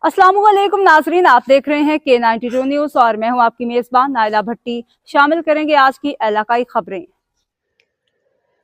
अस्सलाम वालेकुम नाजरीन, आप देख रहे हैं K92 न्यूज़ और मैं हूं आपकी मेज़बान नाइला भट्टी। शामिल करेंगे आज की इलाकाई खबरें।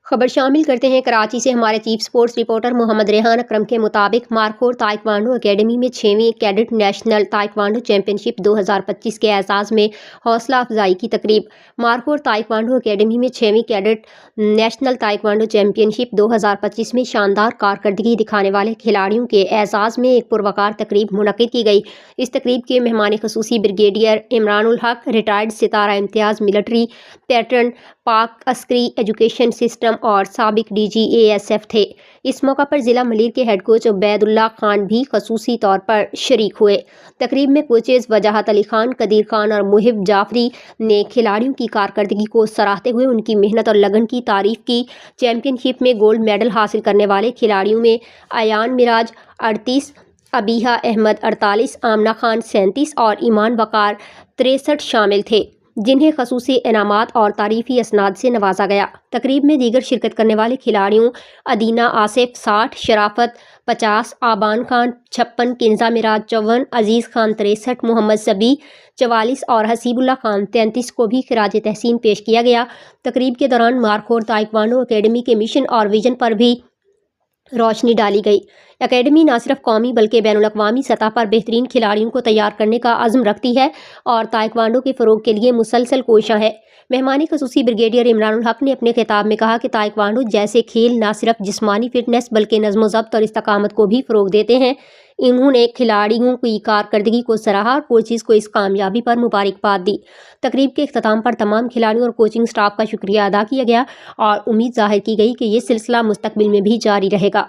खबर शामिल करते हैं कराची से हमारे chief sports reporter Mohammad Rehan Akram के मुताबिक मारखोर ताइक्वांडो एकेडमी में 6वीं कैडेट नेशनल ताइक्वांडो चैंपियनशिप 2025 के एजाज़ में हौसला अफजाई की तकरीब। मारखोर ताइक्वांडो एकेडमी में 6वीं कैडेट नेशनल ताइक्वांडो चैंपियनशिप 2025 में शानदार कारकर्दगी दिखाने वाले खिलाड़ियों के एजाज़ में एक पुरवकार तकरीब मुनक़िद की गई। इस तकरीब के मेहमान खसूसी ब्रिगेडियर इमरानुल हक, रिटायर्ड सितारा इम्तियाज़ मिलिट्री पैटर्न पाक अस्करी एजुकेशन सिस्टम और साबिक DG ASF थे। इस मौका पर ज़िला मलीर के हेड कोच उबैदुल्ला खान भी खसूसी तौर पर शरीक हुए। तकरीब में कोचेज़ वजाहत अली खान, कदीर खान और मुहिब जाफरी ने खिलाड़ियों की कारकर्दगी को सराहते हुए उनकी मेहनत और लगन की तारीफ़ की। चैम्पियनशिप में गोल्ड मेडल हासिल करने वाले खिलाड़ियों में अयान मिराज 38, अबीहा अहमद 48, आमना खान 37 और ईमान वकार 63 शामिल थे, जिन्हें खसूसी इनामात और तारीफ़ी असनाद से नवाजा गया। तकरीब में दीगर शिरकत करने वाले खिलाड़ियों अदीना आसिफ 60, शराफत 50, आबान खान 56, किन्जा मिराज 54, अजीज़ खान 63, मोहम्मद सबी 44 और हसीबुल्ला खान 33 को भी खिराज तहसीन पेश किया गया। तकरीब के दौरान मारखोर ताइक्वांडो एकेडमी के मिशन और विजन पर भी रोशनी डाली गई। एकेडमी न सिर्फ कौमी बल्कि बैनुल-अक़वामी सतह पर बेहतरीन खिलाड़ियों को तैयार करने का अज़्म रखती है और ताइक्वांडो के फ़रोग़ के लिए मुसलसल कोशिश है। मेहमानी खसूसी ब्रिगेडियर इमरानुल हक ने अपने खिताब में कहा कि ताइक्वांडो जैसे खेल न सिर्फ जिस्मानी फिटनेस बल्कि नज़्म ज़ब्त और इस्तकामत को भी फ़रोग़ देते हैं। इन्होंने खिलाड़ियों की कारकर्दगी को सराहा और कोचेज़ को इस कामयाबी पर मुबारकबाद दी। तकरीब के इख्तिताम पर तमाम खिलाड़ियों और कोचिंग स्टाफ का शुक्रिया अदा किया गया और उम्मीद ज़ाहिर की गई कि ये सिलसिला मुस्तक़बिल में भी जारी रहेगा।